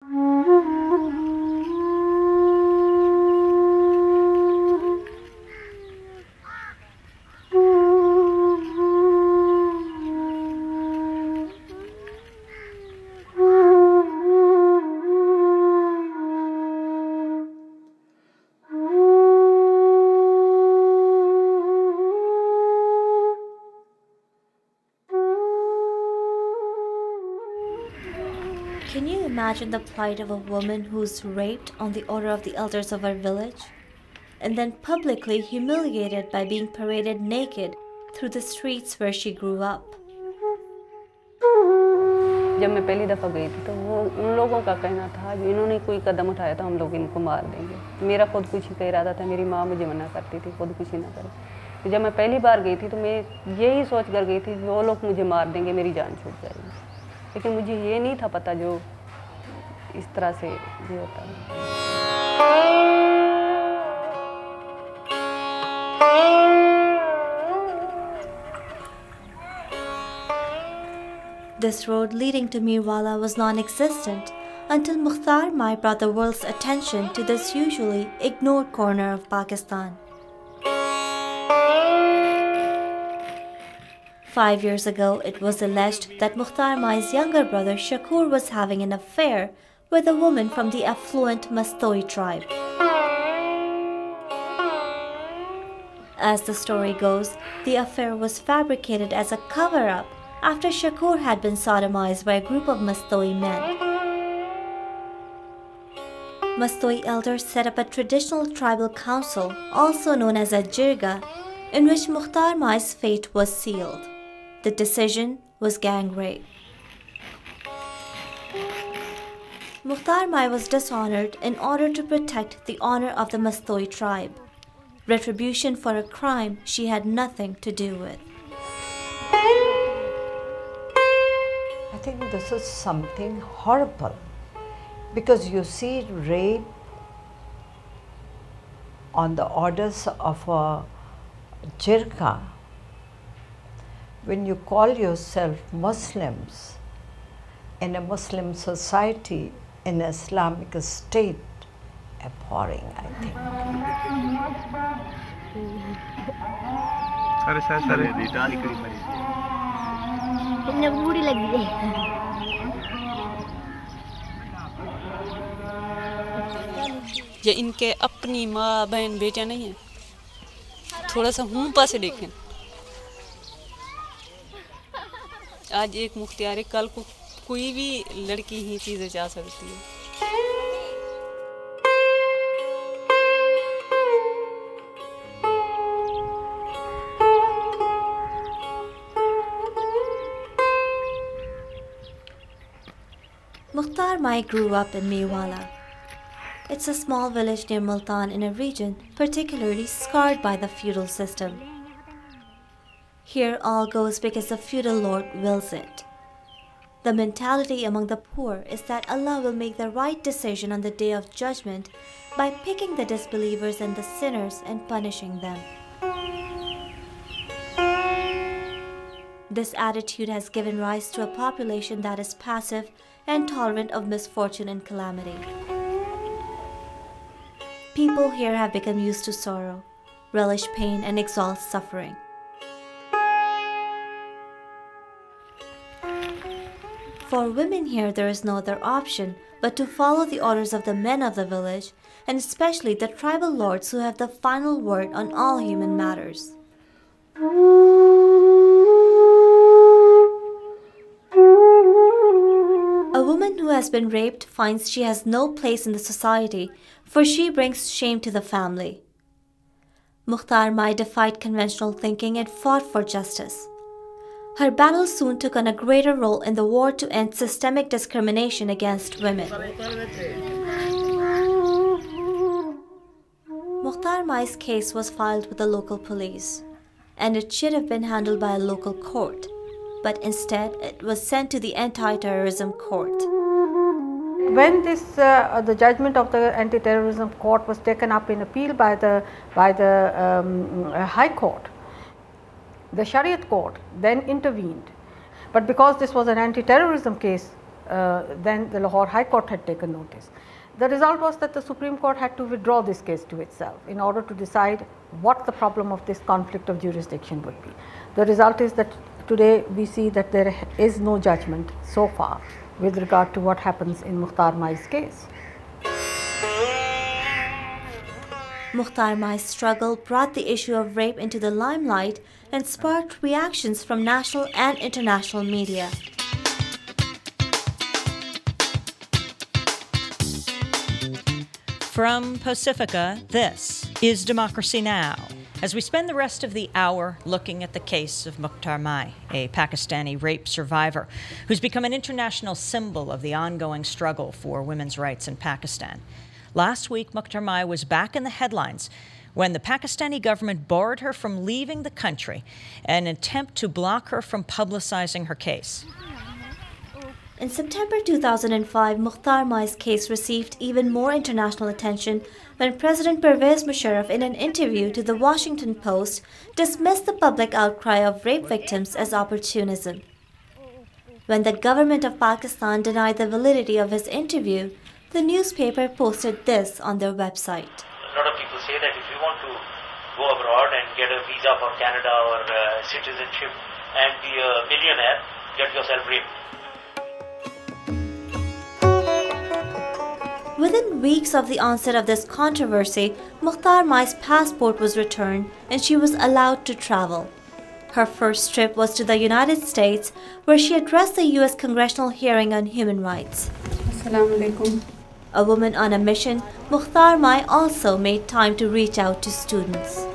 Can you imagine the plight of a woman who's raped on the order of the elders of her village, and then publicly humiliated by being paraded naked through the streets where she grew up? जब मैं पहली दफ़ा गई थी तो वो उन लोगों का कहना था जो इन्होंने कोई कदम उठाया तो हम लोग इनको मार देंगे। मेरा खुदकुशी का इरादा था, मेरी माँ मुझे मना करती थी खुदकुशी ना करें। तो जब मैं पहली बार गई थी तो मैं यही सोच कर गई थी कि वो लोग मुझे मार देंगे, मेरी जान छूट जाएगी। लेकिन मुझे ये नहीं था पता जो इस तरह से ये होता है। This road leading to Mirwala was non-existent until Mukhtar Mai brought the world's attention to this usually ignored corner of Pakistan. 5 years ago, it was alleged that Mukhtar Mai's younger brother Shakur was having an affair with a woman from the affluent Mastoi tribe. As the story goes, the affair was fabricated as a cover-up after Shakur had been sodomized by a group of Mastoi men. Mastoi elders set up a traditional tribal council, also known as a jirga, in which Mukhtar Mai's fate was sealed. The decision was gang rape. Mukhtar Mai was dishonored in order to protect the honor of the Mastoi tribe, retribution for a crime she had nothing to do with. I think this is something horrible because you see rape on the orders of a jirga. When you call yourself Muslims in a Muslim society, in an Islamic state, abhorring, I think. ये इनके अपनी माँ बहन बेटियाँ नहीं हैं, थोड़ा सा हुंपा से देखें। आज एक मुख्तियार है, कल को कोई भी लड़की ही चीज़ें जा सकती है। Mukhtar Mai grew up in Mirwala. It's a small village near Multan in a region particularly scarred by the feudal system. Here all goes because the feudal lord wills it. The mentality among the poor is that Allah will make the right decision on the day of judgment by picking the disbelievers and the sinners and punishing them. This attitude has given rise to a population that is passive and tolerant of misfortune and calamity. People here have become used to sorrow, relish pain, and exalt suffering. For women here, there is no other option but to follow the orders of the men of the village, and especially the tribal lords who have the final word on all human matters. A woman who has been raped finds she has no place in the society, for she brings shame to the family. Mukhtar Mai defied conventional thinking and fought for justice. Her battle soon took on a greater role in the war to end systemic discrimination against women. Mukhtar Mai's case was filed with the local police, and it should have been handled by a local court, but instead it was sent to the anti-terrorism court. When the judgment of the anti-terrorism court was taken up in appeal by the High Court, the Shariat court then intervened. But because this was an anti-terrorism case, then the Lahore High Court had taken notice. The result was that the Supreme Court had to withdraw this case to itself in order to decide what the problem of this conflict of jurisdiction would be. The result is that today we see that there is no judgment so far with regard to what happens in Mukhtar Mai's case. Mukhtar Mai's struggle brought the issue of rape into the limelight and sparked reactions from national and international media. From Pacifica, this is Democracy Now! As we spend the rest of the hour looking at the case of Mukhtar Mai, a Pakistani rape survivor who's become an international symbol of the ongoing struggle for women's rights in Pakistan. Last week, Mukhtar Mai was back in the headlines when the Pakistani government barred her from leaving the country in an attempt to block her from publicizing her case. In September 2005, Mukhtar Mai's case received even more international attention when President Pervez Musharraf, in an interview to the Washington Post, dismissed the public outcry of rape victims as opportunism. When the government of Pakistan denied the validity of his interview, the newspaper posted this on their website. A lot of people say that if you want to go abroad and get a visa for Canada or citizenship and be a millionaire, get yourself raped. Within weeks of the onset of this controversy, Mukhtar Mai's passport was returned and she was allowed to travel. Her first trip was to the United States, where she addressed the U.S. congressional hearing on human rights. Assalamu alaikum. A woman on a mission, Mukhtar Mai also made time to reach out to students.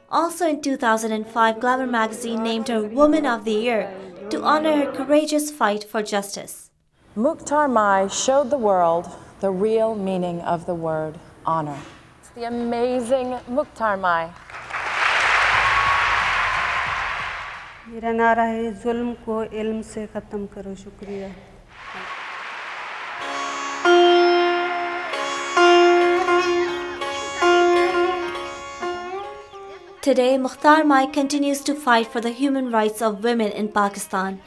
Also in 2005, Glamour magazine named her Woman of the Year to honor her courageous fight for justice. Mukhtar Mai showed the world the real meaning of the word honor. It's the amazing Mukhtar Mai. मेरा नारा है जुल्म को इल्म से ख़त्म करो शुक्रिया. Today, Mukhtar Mai continues to fight for the human rights of women in Pakistan.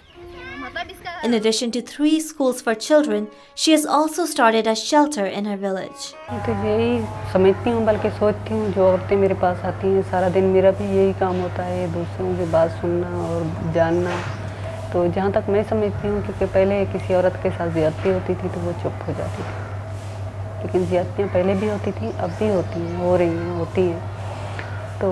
In addition to 3 schools for children, she has also started a shelter in her village. तो यही समझती हूँ, बल्कि सोचती हूँ जो औरतें मेरे पास आती हैं सारा दिन मेरा भी यही काम होता है, दूसरों की बात सुनना और जानना. तो जहाँ तक मैं समझती हूँ, क्योंकि पहले किसी औरत के साथ ज़्यादती होती थी तो वो चुप हो जाती थी, लेकिन ज़्यादतियाँ पहले भी होती थी, अब भी होती हैं, हो रही हैं, होती हैं. तो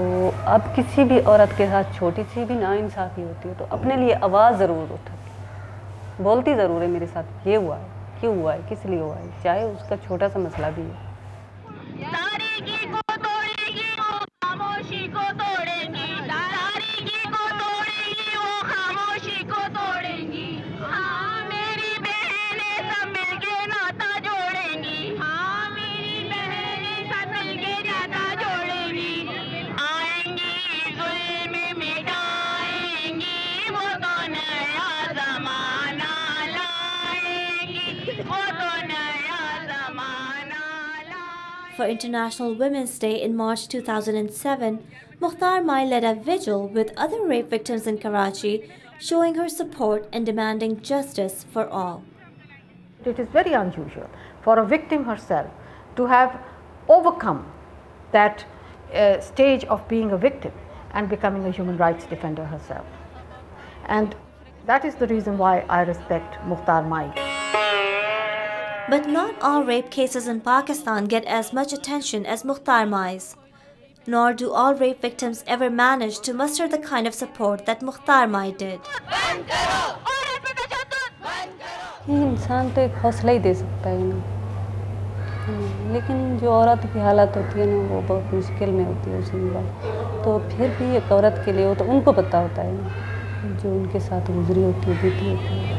अब किसी भी औरत के साथ छोटी सी भी नाइंसाफ़ी होती है तो अपने लिए आवाज़ ज़रूर उठाती, बोलती ज़रूर है मेरे साथ ये हुआ है, क्यों हुआ है, किस लिए हुआ है, चाहे उसका छोटा सा मसला भी है. For International Women's Day in March 2007, Mukhtar Mai led a vigil with other rape victims in Karachi, showing her support and demanding justice for all. It is very unusual for a victim herself to have overcome that stage of being a victim and becoming a human rights defender herself. And that is the reason why I respect Mukhtar Mai. But not all rape cases in Pakistan get as much attention as Mukhtar Mai's. Nor do all rape victims ever manage to muster the kind of support that Mukhtar Mai did. इंसान तो एक हौसला ही दे सकता है ना, लेकिन जो औरत की हालत होती है ना वो बहुत मुश्किल में होती है उसमें बात. तो फिर भी एक औरत के लिए वो तो उनको पता होता है ना, जो उनके साथ गुजरी होती है, बीती होती है.